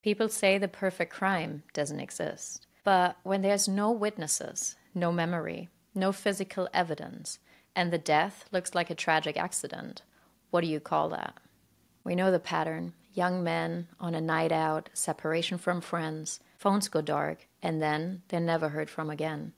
People say the perfect crime doesn't exist. But when there's no witnesses, no memory, no physical evidence, and the death looks like a tragic accident, what do you call that? We know the pattern. Young men on a night out, separation from friends, phones go dark, and then they're never heard from again.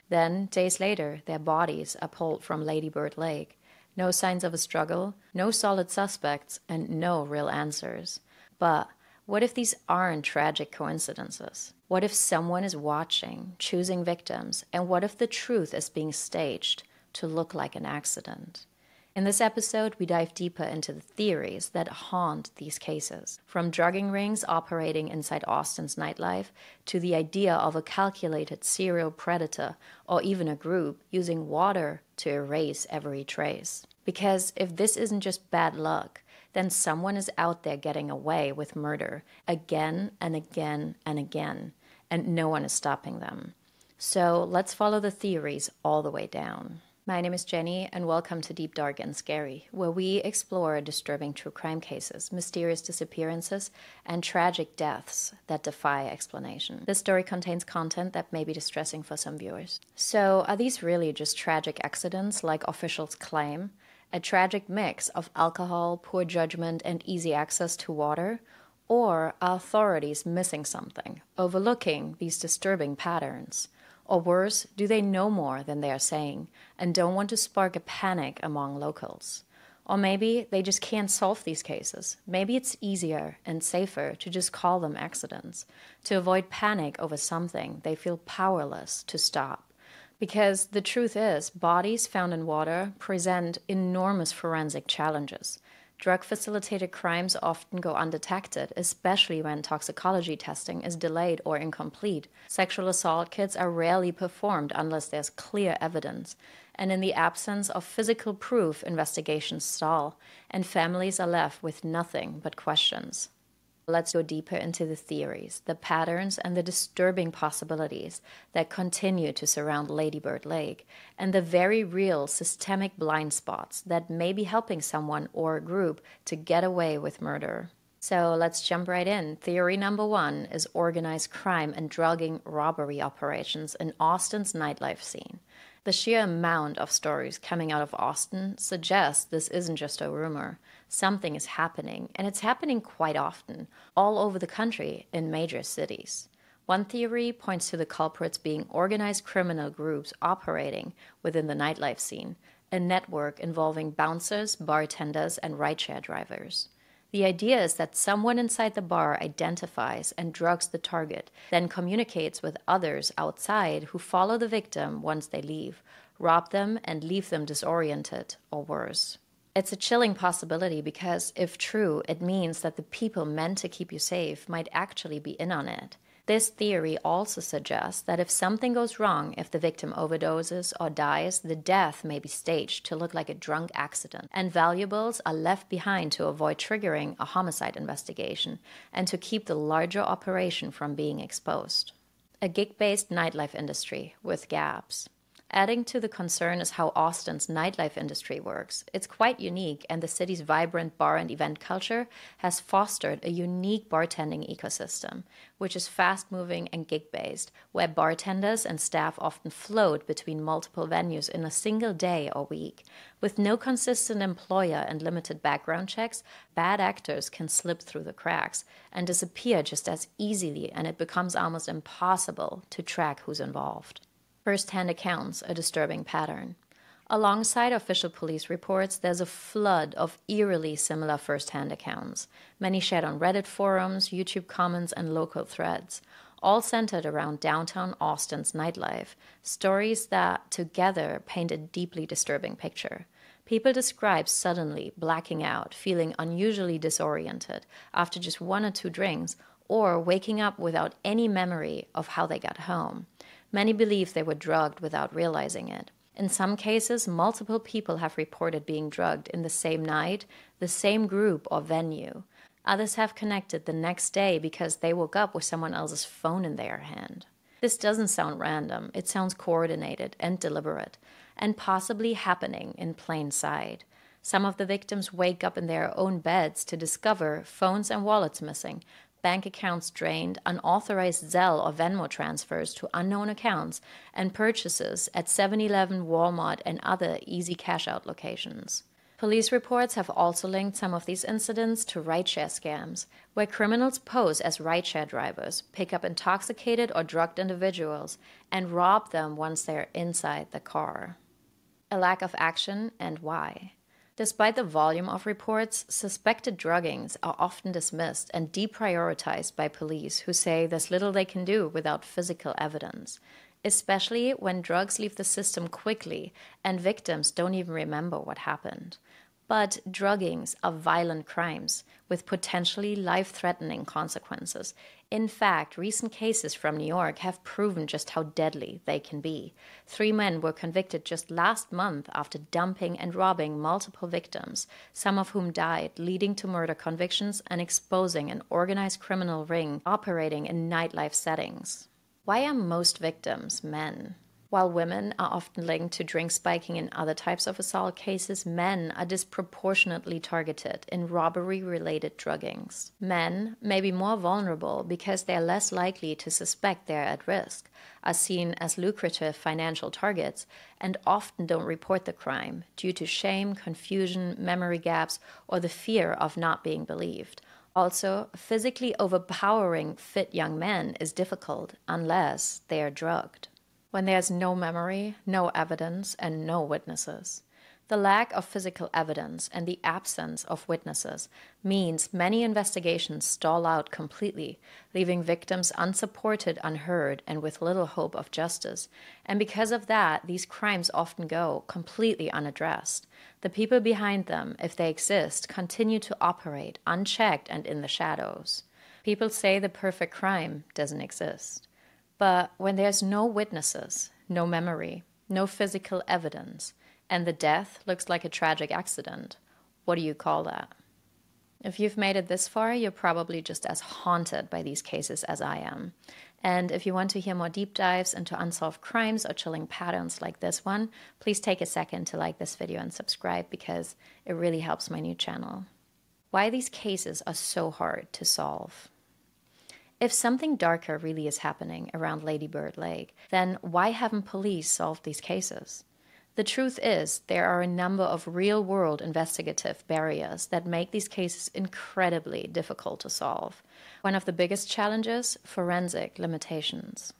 Then, days later, their bodies are pulled from Lady Bird Lake. No signs of a struggle, no solid suspects, and no real answers. But what if these aren't tragic coincidences? What if someone is watching, choosing victims, and what if the truth is being staged to look like an accident? In this episode, we dive deeper into the theories that haunt these cases, from drugging rings operating inside Austin's nightlife to the idea of a calculated serial predator or even a group using water to erase every trace. Because if this isn't just bad luck, then someone is out there getting away with murder again and again and again, and no one is stopping them. So let's follow the theories all the way down. My name is Jenny, and welcome to Deep, Dark, and Scary, where we explore disturbing true crime cases, mysterious disappearances, and tragic deaths that defy explanation. This story contains content that may be distressing for some viewers. So, are these really just tragic accidents like officials claim? A tragic mix of alcohol, poor judgment, and easy access to water? Or are authorities missing something, overlooking these disturbing patterns? Or worse, do they know more than they are saying and don't want to spark a panic among locals? Or maybe they just can't solve these cases. Maybe it's easier and safer to just call them accidents, to avoid panic over something they feel powerless to stop. Because the truth is, bodies found in water present enormous forensic challenges. Drug-facilitated crimes often go undetected, especially when toxicology testing is delayed or incomplete. Sexual assault kits are rarely performed unless there's clear evidence. And in the absence of physical proof, investigations stall, and families are left with nothing but questions. Let's go deeper into the theories, the patterns, and the disturbing possibilities that continue to surround Lady Bird Lake, and the very real systemic blind spots that may be helping someone or a group to get away with murder. So let's jump right in. Theory number 1 is organized crime and drugging-robbery operations in Austin's nightlife scene. The sheer amount of stories coming out of Austin suggests this isn't just a rumor. Something is happening, and it's happening quite often, all over the country in major cities. One theory points to the culprits being organized criminal groups operating within the nightlife scene, a network involving bouncers, bartenders, and rideshare drivers. The idea is that someone inside the bar identifies and drugs the target, then communicates with others outside who follow the victim once they leave, rob them, and leave them disoriented or worse. It's a chilling possibility because, if true, it means that the people meant to keep you safe might actually be in on it. This theory also suggests that if something goes wrong, if the victim overdoses or dies, the death may be staged to look like a drunk accident, and valuables are left behind to avoid triggering a homicide investigation and to keep the larger operation from being exposed. A gig-based nightlife industry with gaps. Adding to the concern is how Austin's nightlife industry works. It's quite unique, and the city's vibrant bar and event culture has fostered a unique bartending ecosystem, which is fast-moving and gig-based, where bartenders and staff often float between multiple venues in a single day or week. With no consistent employer and limited background checks, bad actors can slip through the cracks and disappear just as easily, and it becomes almost impossible to track who's involved. First-hand accounts, a disturbing pattern. Alongside official police reports, there's a flood of eerily similar first-hand accounts, many shared on Reddit forums, YouTube comments, and local threads, all centered around downtown Austin's nightlife, stories that together paint a deeply disturbing picture. People describe suddenly blacking out, feeling unusually disoriented after just 1 or 2 drinks, or waking up without any memory of how they got home. Many believe they were drugged without realizing it. In some cases, multiple people have reported being drugged in the same night, the same group or venue. Others have connected the next day because they woke up with someone else's phone in their hand. This doesn't sound random. It sounds coordinated and deliberate, and possibly happening in plain sight. Some of the victims wake up in their own beds to discover phones and wallets missing, bank accounts drained, unauthorized Zelle or Venmo transfers to unknown accounts, and purchases at 7-Eleven, Walmart, and other easy cash-out locations. Police reports have also linked some of these incidents to rideshare scams, where criminals pose as rideshare drivers, pick up intoxicated or drugged individuals, and rob them once they are inside the car. A lack of action, and why? Despite the volume of reports, suspected druggings are often dismissed and deprioritized by police who say there's little they can do without physical evidence, especially when drugs leave the system quickly and victims don't even remember what happened. But druggings are violent crimes with potentially life-threatening consequences. In fact, recent cases from New York have proven just how deadly they can be. 3 men were convicted just last month after dumping and robbing multiple victims, some of whom died, leading to murder convictions and exposing an organized criminal ring operating in nightlife settings. Why are most victims men? While women are often linked to drink spiking in other types of assault cases, men are disproportionately targeted in robbery-related druggings. Men may be more vulnerable because they are less likely to suspect they are at risk, are seen as lucrative financial targets, and often don't report the crime due to shame, confusion, memory gaps, or the fear of not being believed. Also, physically overpowering fit young men is difficult unless they are drugged. When there's no memory, no evidence, and no witnesses. The lack of physical evidence and the absence of witnesses means many investigations stall out completely, leaving victims unsupported, unheard, and with little hope of justice. And because of that, these crimes often go completely unaddressed. The people behind them, if they exist, continue to operate unchecked and in the shadows. People say the perfect crime doesn't exist. But when there's no witnesses, no memory, no physical evidence, and the death looks like a tragic accident, what do you call that? If you've made it this far, you're probably just as haunted by these cases as I am. And if you want to hear more deep dives into unsolved crimes or chilling patterns like this one, please take a second to like this video and subscribe because it really helps my new channel. Why these cases are so hard to solve. If something darker really is happening around Lady Bird Lake, then why haven't police solved these cases? The truth is, there are a number of real-world investigative barriers that make these cases incredibly difficult to solve. One of the biggest challenges, forensic limitations.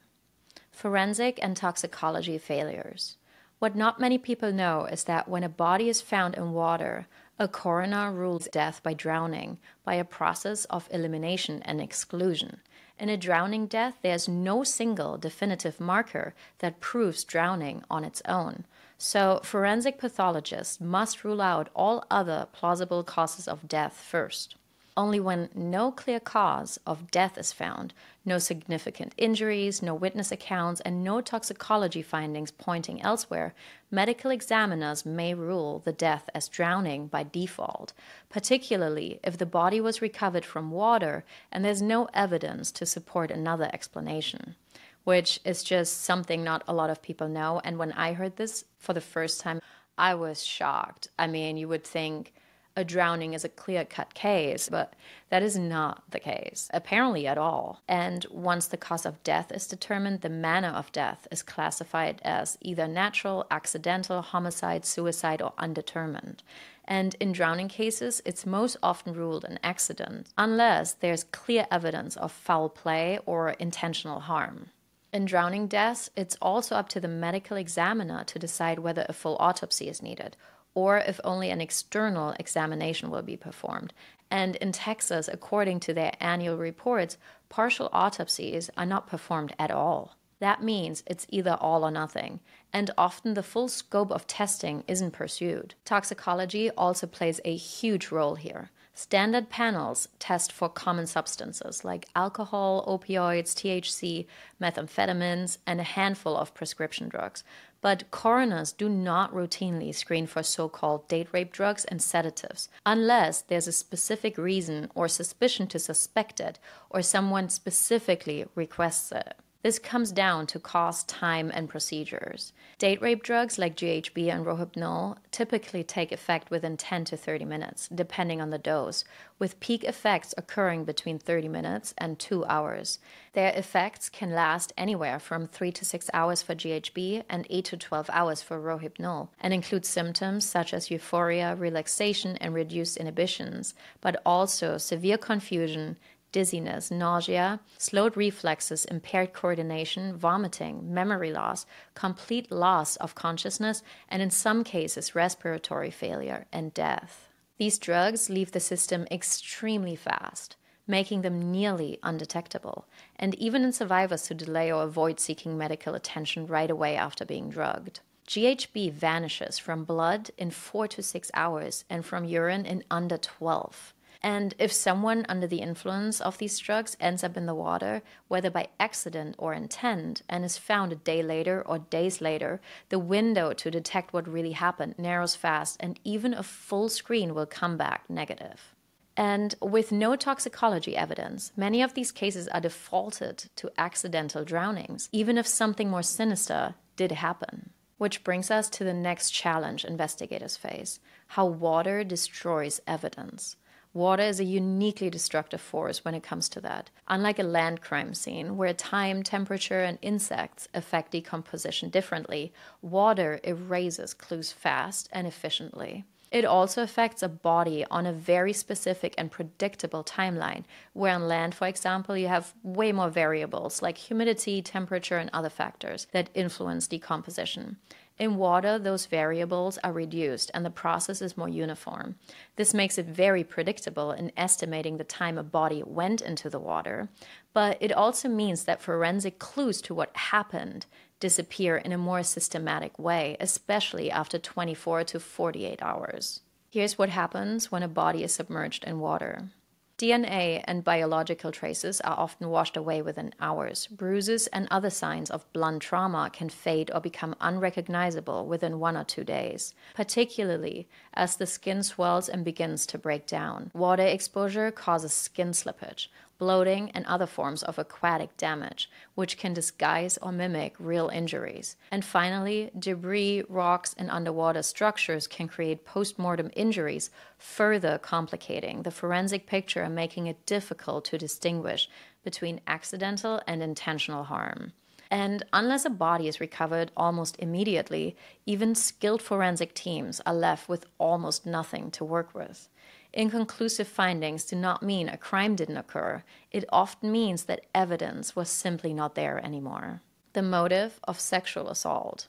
Forensic and toxicology failures. What not many people know is that when a body is found in water, a coroner rules death by drowning by a process of elimination and exclusion. In a drowning death, there's no single definitive marker that proves drowning on its own. So forensic pathologists must rule out all other plausible causes of death first. Only when no clear cause of death is found, no significant injuries, no witness accounts, and no toxicology findings pointing elsewhere, medical examiners may rule the death as drowning by default, particularly if the body was recovered from water and there's no evidence to support another explanation, which is just something not a lot of people know. And when I heard this for the first time, I was shocked. I mean, you would think a drowning is a clear-cut case, but that is not the case, apparently at all. And once the cause of death is determined, the manner of death is classified as either natural, accidental, homicide, suicide, or undetermined. And in drowning cases, it's most often ruled an accident, unless there's clear evidence of foul play or intentional harm. In drowning deaths, it's also up to the medical examiner to decide whether a full autopsy is needed, or if only an external examination will be performed. And in Texas, according to their annual reports, partial autopsies are not performed at all. That means it's either all or nothing, and often the full scope of testing isn't pursued. Toxicology also plays a huge role here. Standard panels test for common substances like alcohol, opioids, THC, methamphetamines, and a handful of prescription drugs. But coroners do not routinely screen for so-called date rape drugs and sedatives, unless there's a specific reason or suspicion to suspect it, or someone specifically requests it. This comes down to cost, time, and procedures. Date rape drugs like GHB and Rohypnol typically take effect within 10 to 30 minutes, depending on the dose, with peak effects occurring between 30 minutes and 2 hours. Their effects can last anywhere from 3 to 6 hours for GHB and 8 to 12 hours for Rohypnol, and include symptoms such as euphoria, relaxation, and reduced inhibitions, but also severe confusion, dizziness, nausea, slowed reflexes, impaired coordination, vomiting, memory loss, complete loss of consciousness, and in some cases, respiratory failure and death. These drugs leave the system extremely fast, making them nearly undetectable, and even in survivors who delay or avoid seeking medical attention right away after being drugged. GHB vanishes from blood in 4 to 6 hours and from urine in under 12. And if someone under the influence of these drugs ends up in the water, whether by accident or intent, and is found a day later or days later, the window to detect what really happened narrows fast, and even a full screen will come back negative. And with no toxicology evidence, many of these cases are defaulted to accidental drownings, even if something more sinister did happen. Which brings us to the next challenge investigators face: how water destroys evidence. Water is a uniquely destructive force when it comes to that. Unlike a land crime scene, where time, temperature, and insects affect decomposition differently, water erases clues fast and efficiently. It also affects a body on a very specific and predictable timeline, where on land, for example, you have way more variables like humidity, temperature, and other factors that influence decomposition. In water, those variables are reduced and the process is more uniform. This makes it very predictable in estimating the time a body went into the water, but it also means that forensic clues to what happened disappear in a more systematic way, especially after 24 to 48 hours. Here's what happens when a body is submerged in water. DNA and biological traces are often washed away within hours. Bruises and other signs of blunt trauma can fade or become unrecognizable within 1 or 2 days, particularly as the skin swells and begins to break down. Water exposure causes skin slippage, bloating, and other forms of aquatic damage, which can disguise or mimic real injuries. And finally, debris, rocks, and underwater structures can create post-mortem injuries, further complicating the forensic picture and making it difficult to distinguish between accidental and intentional harm. And unless a body is recovered almost immediately, even skilled forensic teams are left with almost nothing to work with. Inconclusive findings do not mean a crime didn't occur. It often means that evidence was simply not there anymore. The motive of sexual assault.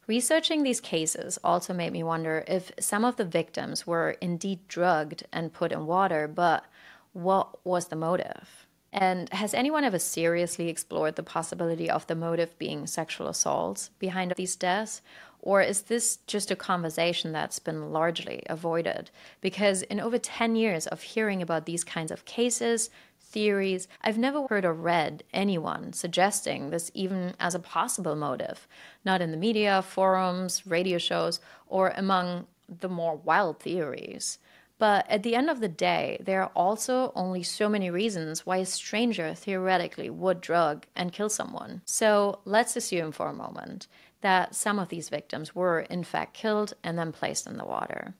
Researching these cases also made me wonder if some of the victims were indeed drugged and put in water, but what was the motive? And has anyone ever seriously explored the possibility of the motive being sexual assaults behind these deaths? Or is this just a conversation that's been largely avoided? Because in over 10 years of hearing about these kinds of cases, theories, I've never heard or read anyone suggesting this even as a possible motive. Not in the media, forums, radio shows, or among the more wild theories. But at the end of the day, there are also only so many reasons why a stranger theoretically would drug and kill someone. So let's assume for a moment that some of these victims were in fact killed and then placed in the water.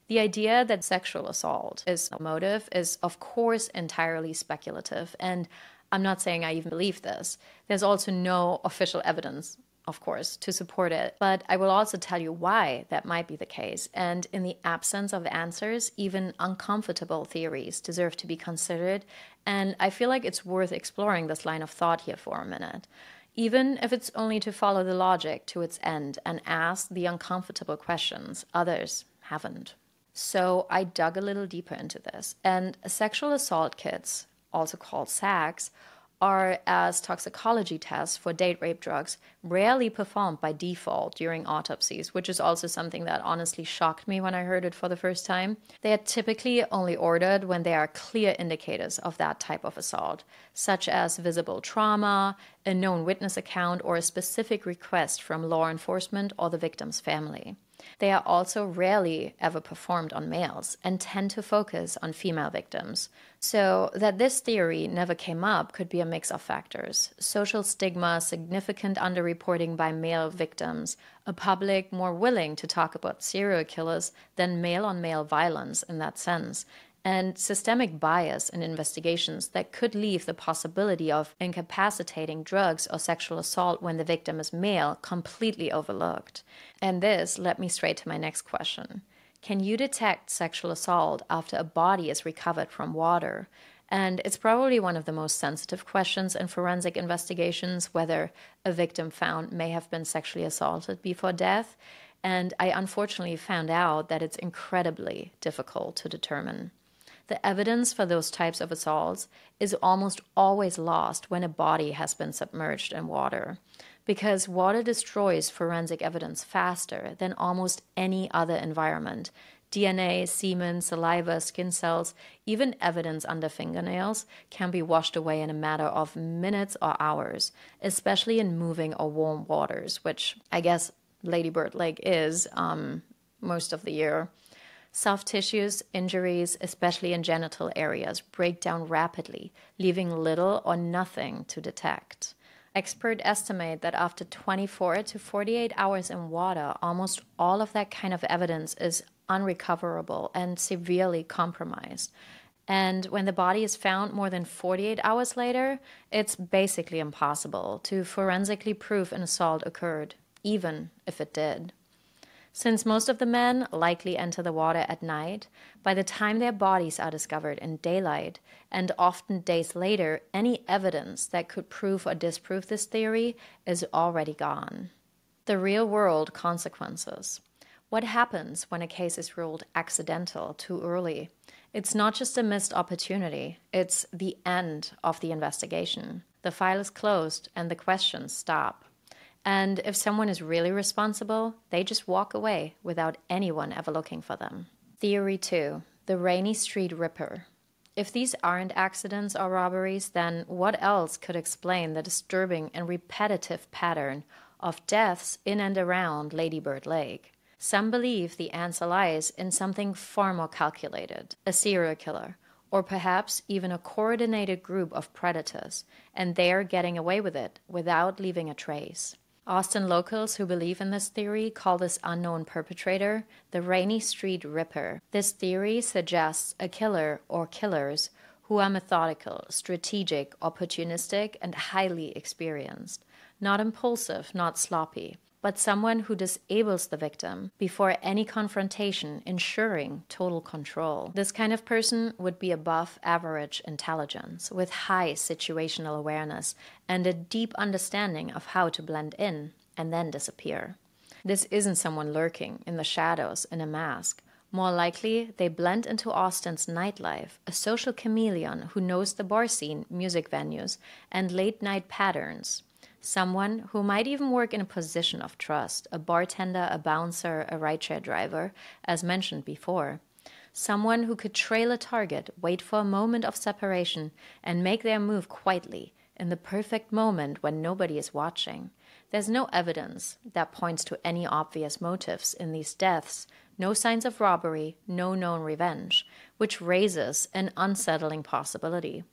The idea that sexual assault is a motive is, of course, entirely speculative, and I'm not saying I even believe this. There's also no official evidence, of course, to support it, but I will also tell you why that might be the case, and in the absence of answers, even uncomfortable theories deserve to be considered, and I feel like it's worth exploring this line of thought here for a minute. Even if it's only to follow the logic to its end and ask the uncomfortable questions others haven't. So I dug a little deeper into this, and sexual assault kits, also called SAKs, are, as toxicology tests for date rape drugs, rarely performed by default during autopsies, which is also something that honestly shocked me when I heard it for the first time. They are typically only ordered when there are clear indicators of that type of assault, such as visible trauma, a known witness account, or a specific request from law enforcement or the victim's family. They are also rarely ever performed on males and tend to focus on female victims. So, that this theory never came up could be a mix of factors: social stigma, significant underreporting by male victims, a public more willing to talk about serial killers than male on male violence in that sense, and systemic bias in investigations that could leave the possibility of incapacitating drugs or sexual assault when the victim is male completely overlooked. And this led me straight to my next question. Can you detect sexual assault after a body is recovered from water? And it's probably one of the most sensitive questions in forensic investigations, whether a victim found may have been sexually assaulted before death. And I unfortunately found out that it's incredibly difficult to determine. The evidence for those types of assaults is almost always lost when a body has been submerged in water, because water destroys forensic evidence faster than almost any other environment. DNA, semen, saliva, skin cells, even evidence under fingernails can be washed away in a matter of minutes or hours, especially in moving or warm waters, which I guess Lady Bird Lake is most of the year. Soft tissues, injuries, especially in genital areas, break down rapidly, leaving little or nothing to detect. Experts estimate that after 24 to 48 hours in water, almost all of that kind of evidence is unrecoverable and severely compromised. And when the body is found more than 48 hours later, it's basically impossible to forensically prove an assault occurred, even if it did. Since most of the men likely enter the water at night, by the time their bodies are discovered in daylight, and often days later, any evidence that could prove or disprove this theory is already gone. The real-world consequences. What happens when a case is ruled accidental too early? It's not just a missed opportunity, it's the end of the investigation. The file is closed and the questions stop. And if someone is really responsible, they just walk away without anyone ever looking for them. Theory 2. The Rainey Street Ripper. If these aren't accidents or robberies, then what else could explain the disturbing and repetitive pattern of deaths in and around Lady Bird Lake? Some believe the answer lies in something far more calculated: a serial killer, or perhaps even a coordinated group of predators, and they're getting away with it without leaving a trace. Austin locals who believe in this theory call this unknown perpetrator the Rainey Street Ripper. This theory suggests a killer or killers who are methodical, strategic, opportunistic, and highly experienced. Not impulsive, not sloppy, but someone who disables the victim before any confrontation, ensuring total control. This kind of person would be above average intelligence, with high situational awareness and a deep understanding of how to blend in and then disappear. This isn't someone lurking in the shadows in a mask. More likely, they blend into Austin's nightlife, a social chameleon who knows the bar scene, music venues, and late-night patterns. Someone who might even work in a position of trust, a bartender, a bouncer, a rideshare driver, as mentioned before. Someone who could trail a target, wait for a moment of separation, and make their move quietly, in the perfect moment when nobody is watching. There's no evidence that points to any obvious motives in these deaths, no signs of robbery, no known revenge, which raises an unsettling possibility.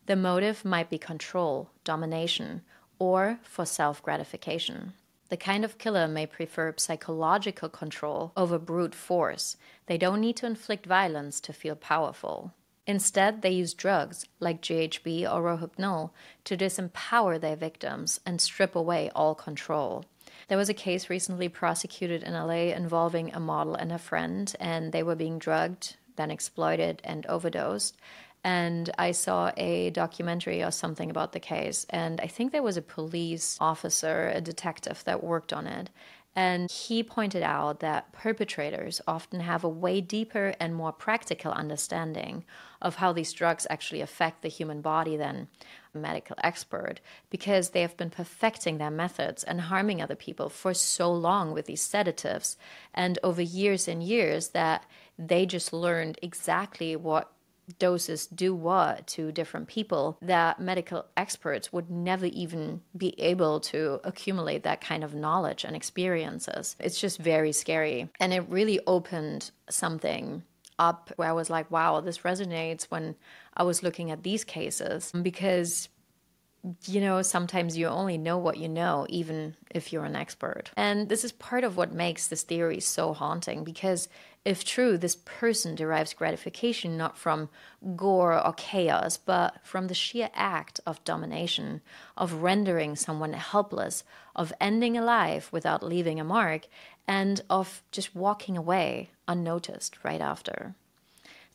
The motive might be control, domination, or for self-gratification. The kind of killer may prefer psychological control over brute force. They don't need to inflict violence to feel powerful. Instead, they use drugs like GHB or Rohypnol to disempower their victims and strip away all control. There was a case recently prosecuted in LA involving a model and a friend, and they were being drugged, then exploited and overdosed. And I saw a documentary or something about the case, and I think there was a police officer, a detective that worked on it, and he pointed out that perpetrators often have a way deeper and more practical understanding of how these drugs actually affect the human body than a medical expert, because they have been perfecting their methods and harming other people for so long with these sedatives, and over years and years that they just learned exactly what doses do what to different people that medical experts would never even be able to accumulate that kind of knowledge and experiences. It's just very scary. And it really opened something up where I was like, wow, this resonates when I was looking at these cases, because sometimes you only know what you know, even if you're an expert. And this is part of what makes this theory so haunting, because if true, this person derives gratification not from gore or chaos, but from the sheer act of domination, of rendering someone helpless, of ending a life without leaving a mark, and of just walking away unnoticed right after.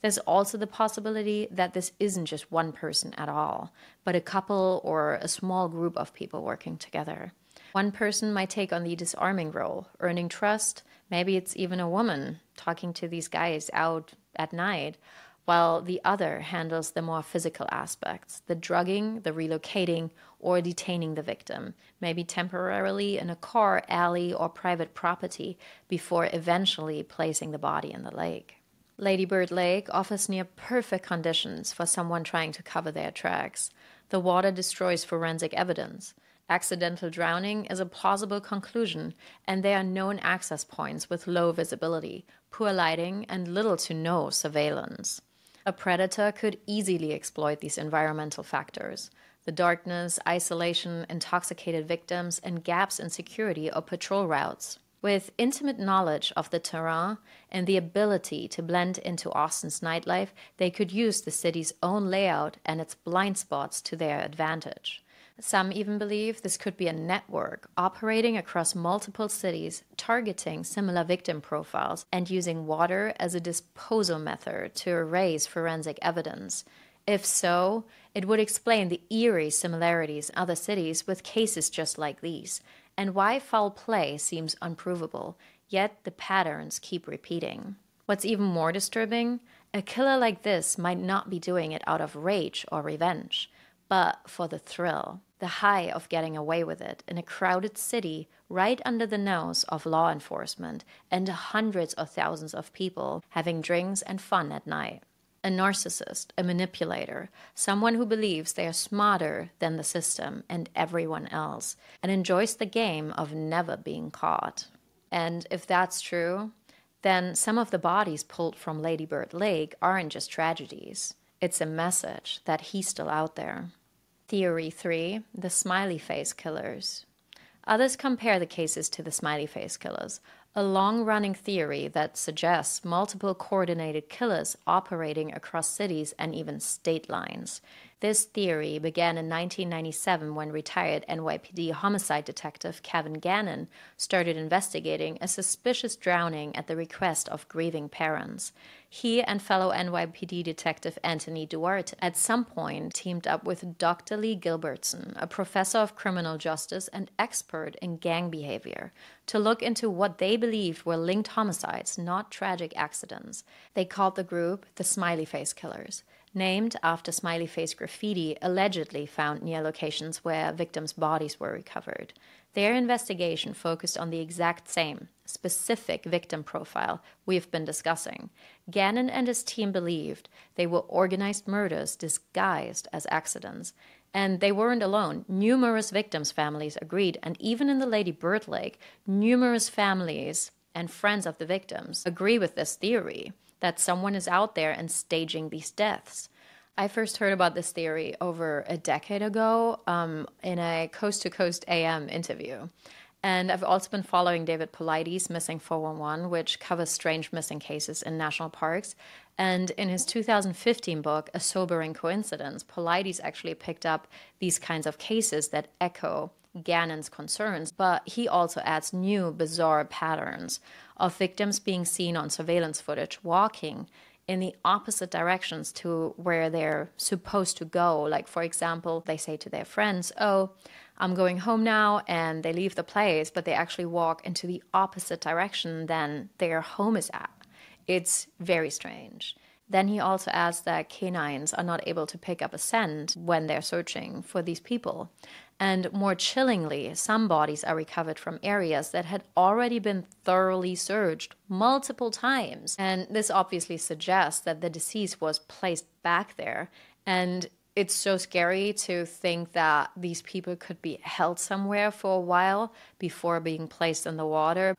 There's also the possibility that this isn't just one person at all, but a couple or a small group of people working together. One person might take on the disarming role, earning trust. Maybe it's even a woman talking to these guys out at night, while the other handles the more physical aspects, the drugging, the relocating, or detaining the victim, maybe temporarily in a car, alley, or private property, before eventually placing the body in the lake. Lady Bird Lake offers near perfect conditions for someone trying to cover their tracks. The water destroys forensic evidence. Accidental drowning is a plausible conclusion, and there are known access points with low visibility, poor lighting, and little to no surveillance. A predator could easily exploit these environmental factors. The darkness, isolation, intoxicated victims, and gaps in security or patrol routes. With intimate knowledge of the terrain and the ability to blend into Austin's nightlife, they could use the city's own layout and its blind spots to their advantage. Some even believe this could be a network operating across multiple cities, targeting similar victim profiles and using water as a disposal method to erase forensic evidence. If so, it would explain the eerie similarities in other cities with cases just like these, and why foul play seems unprovable, yet the patterns keep repeating. What's even more disturbing, a killer like this might not be doing it out of rage or revenge, but for the thrill, the high of getting away with it in a crowded city right under the nose of law enforcement and hundreds of thousands of people having drinks and fun at night. A narcissist, a manipulator, someone who believes they are smarter than the system and everyone else, and enjoys the game of never being caught. And if that's true, then some of the bodies pulled from Lady Bird Lake aren't just tragedies. It's a message that he's still out there. Theory 3, the smiley face killers. Others compare the cases to the smiley face killers, a long-running theory that suggests multiple coordinated killers operating across cities and even state lines. This theory began in 1997 when retired NYPD homicide detective Kevin Gannon started investigating a suspicious drowning at the request of grieving parents. He and fellow NYPD detective Anthony Duarte at some point teamed up with Dr. Lee Gilbertson, a professor of criminal justice and expert in gang behavior, to look into what they believed were linked homicides, not tragic accidents. They called the group the Smiley Face Killers, named after smiley face graffiti allegedly found near locations where victims' bodies were recovered. Their investigation focused on the exact same, specific victim profile we've been discussing. Gannon and his team believed they were organized murders disguised as accidents. And they weren't alone. Numerous victims' families agreed, and even in the Lady Bird Lake, numerous families and friends of the victims agree with this theory that someone is out there and staging these deaths. I first heard about this theory over a decade ago in a Coast to Coast AM interview. And I've also been following David Paulides' Missing 411, which covers strange missing cases in national parks. And in his 2015 book, A Sobering Coincidence, Paulides actually picked up these kinds of cases that echo Gannon's concerns, but he also adds new bizarre patterns of victims being seen on surveillance footage walking in the opposite directions to where they're supposed to go. Like, for example, they say to their friends, "Oh, I'm going home now," and they leave the place, but they actually walk into the opposite direction than their home is at. It's very strange. Then he also adds that canines are not able to pick up a scent when they're searching for these people. And more chillingly, some bodies are recovered from areas that had already been thoroughly searched multiple times. And this obviously suggests that the deceased was placed back there. And it's so scary to think that these people could be held somewhere for a while before being placed in the water.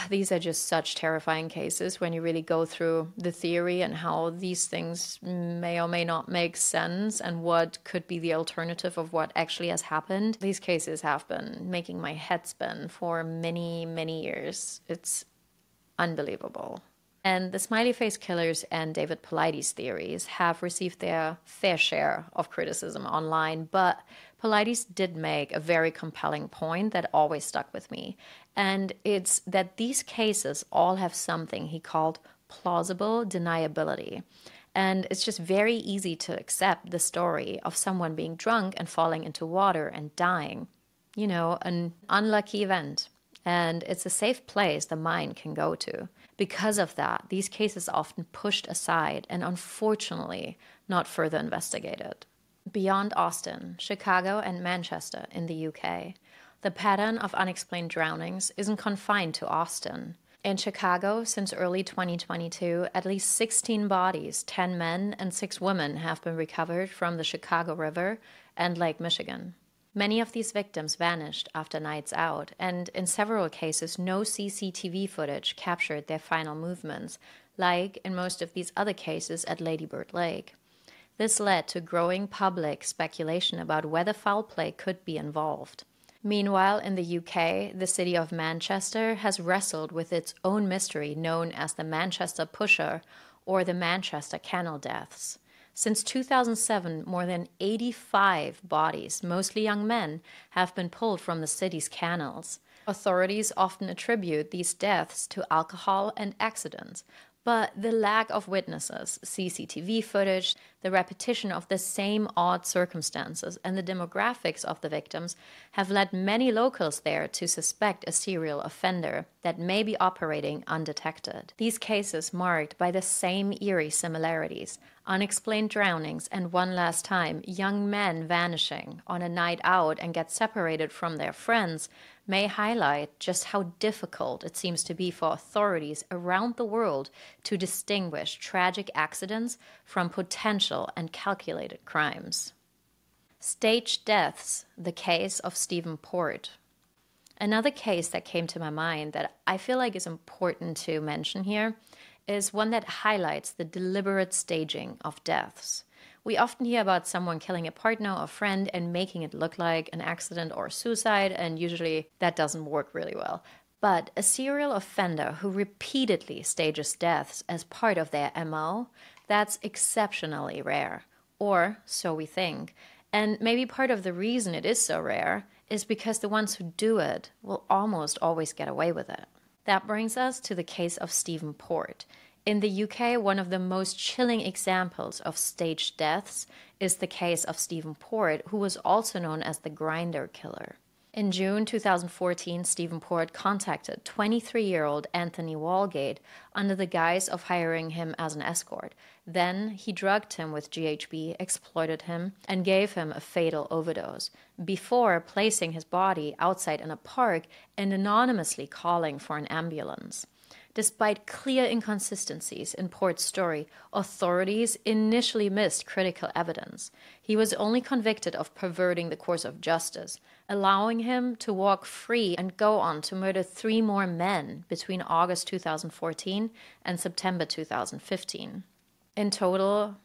These are just such terrifying cases when you really go through the theory and how these things may or may not make sense and what could be the alternative of what actually has happened. These cases have been making my head spin for many, many years. It's unbelievable. And the smiley face killers and David Paulides theories have received their fair share of criticism online, but Paulides did make a very compelling point that always stuck with me. And it's that these cases all have something he called plausible deniability. And it's just very easy to accept the story of someone being drunk and falling into water and dying. You know, an unlucky event. And it's a safe place the mind can go to. Because of that, these cases are often pushed aside and unfortunately not further investigated. Beyond Austin, Chicago, and Manchester in the UK, the pattern of unexplained drownings isn't confined to Austin. In Chicago, since early 2022, at least 16 bodies, 10 men and 6 women, have been recovered from the Chicago River and Lake Michigan. Many of these victims vanished after nights out, and in several cases, no CCTV footage captured their final movements, like in most of these other cases at Lady Bird Lake. This led to growing public speculation about whether foul play could be involved. Meanwhile, in the UK, the city of Manchester has wrestled with its own mystery known as the Manchester Pusher or the Manchester Canal deaths. Since 2007, more than 85 bodies, mostly young men, have been pulled from the city's canals. Authorities often attribute these deaths to alcohol and accidents, but the lack of witnesses, CCTV footage, the repetition of the same odd circumstances, and the demographics of the victims have led many locals there to suspect a serial offender that may be operating undetected. These cases marked by the same eerie similarities, unexplained drownings, and one last time, young men vanishing on a night out and get separated from their friends, may highlight just how difficult it seems to be for authorities around the world to distinguish tragic accidents from potential and calculated crimes. Staged deaths, the case of Stephen Port. Another case that came to my mind that I feel like is important to mention here is one that highlights the deliberate staging of deaths. We often hear about someone killing a partner or friend and making it look like an accident or suicide, and usually that doesn't work really well. But a serial offender who repeatedly stages deaths as part of their MO, that's exceptionally rare. Or so we think. And maybe part of the reason it is so rare is because the ones who do it will almost always get away with it. That brings us to the case of Stephen Port. In the UK, one of the most chilling examples of staged deaths is the case of Stephen Port, who was also known as the Grinder Killer. In June 2014, Stephen Port contacted 23-year-old Anthony Walgate under the guise of hiring him as an escort. Then he drugged him with GHB, exploited him, and gave him a fatal overdose, before placing his body outside in a park and anonymously calling for an ambulance. Despite clear inconsistencies in Port's story, authorities initially missed critical evidence. He was only convicted of perverting the course of justice, allowing him to walk free and go on to murder 3 more men between August 2014 and September 2015. In total,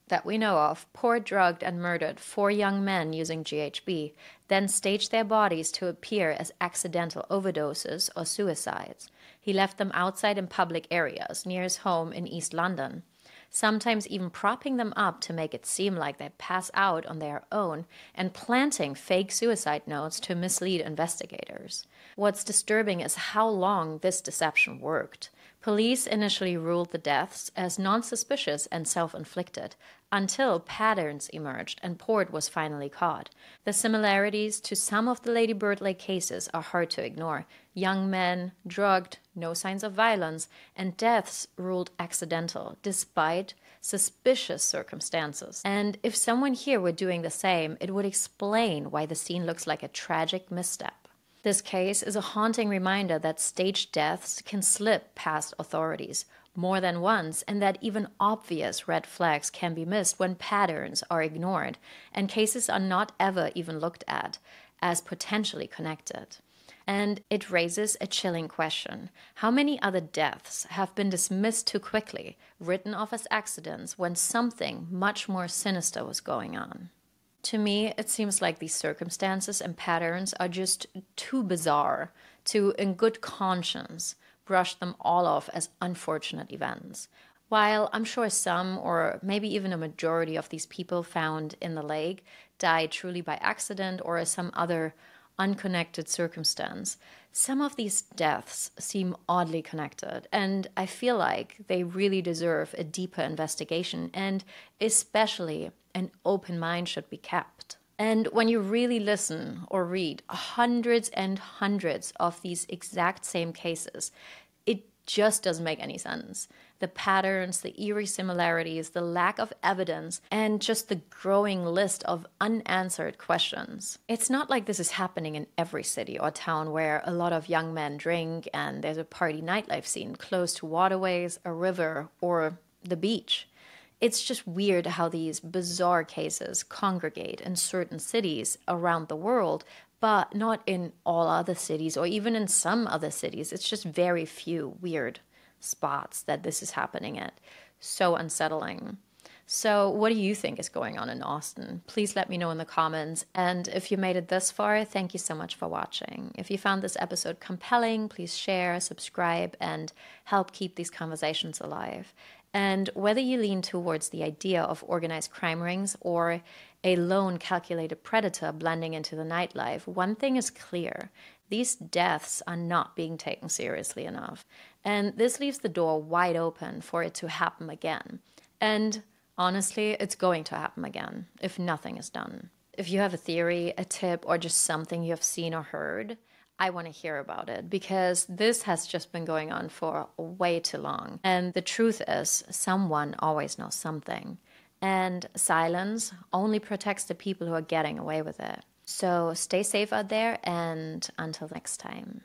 that we know of, Port drugged and murdered 4 young men using GHB, then staged their bodies to appear as accidental overdoses or suicides. He left them outside in public areas near his home in East London, sometimes even propping them up to make it seem like they pass out on their own and planting fake suicide notes to mislead investigators. What's disturbing is how long this deception worked. Police initially ruled the deaths as non-suspicious and self-inflicted, until patterns emerged and Port was finally caught. The similarities to some of the Lady Bird Lake cases are hard to ignore. Young men, drugged, no signs of violence, and deaths ruled accidental, despite suspicious circumstances. And if someone here were doing the same, it would explain why the scene looks like a tragic misstep. This case is a haunting reminder that staged deaths can slip past authorities more than once, and that even obvious red flags can be missed when patterns are ignored and cases are not ever even looked at as potentially connected. And it raises a chilling question. How many other deaths have been dismissed too quickly, written off as accidents, when something much more sinister was going on? To me, it seems like these circumstances and patterns are just too bizarre to, in good conscience, brush them all off as unfortunate events. While I'm sure some, or maybe even a majority of these people found in the lake died truly by accident or some other unconnected circumstance, some of these deaths seem oddly connected, and I feel like they really deserve a deeper investigation, and especially an open mind should be kept. And when you really listen or read hundreds and hundreds of these exact same cases, it just doesn't make any sense. The patterns, the eerie similarities, the lack of evidence, and just the growing list of unanswered questions. It's not like this is happening in every city or town where a lot of young men drink and there's a party nightlife scene close to waterways, a river, or the beach. It's just weird how these bizarre cases congregate in certain cities around the world, but not in all other cities or even in some other cities. It's just very few weird spots that this is happening at. So unsettling. So what do you think is going on in Austin? Please let me know in the comments. And if you made it this far, thank you so much for watching. If you found this episode compelling, please share, subscribe, and help keep these conversations alive. And whether you lean towards the idea of organized crime rings or a lone calculated predator blending into the nightlife, one thing is clear. These deaths are not being taken seriously enough. And this leaves the door wide open for it to happen again. And honestly, it's going to happen again if nothing is done. If you have a theory, a tip, or just something you have seen or heard, I want to hear about it, because this has just been going on for way too long. And the truth is, someone always knows something. And silence only protects the people who are getting away with it. So stay safe out there, and until next time.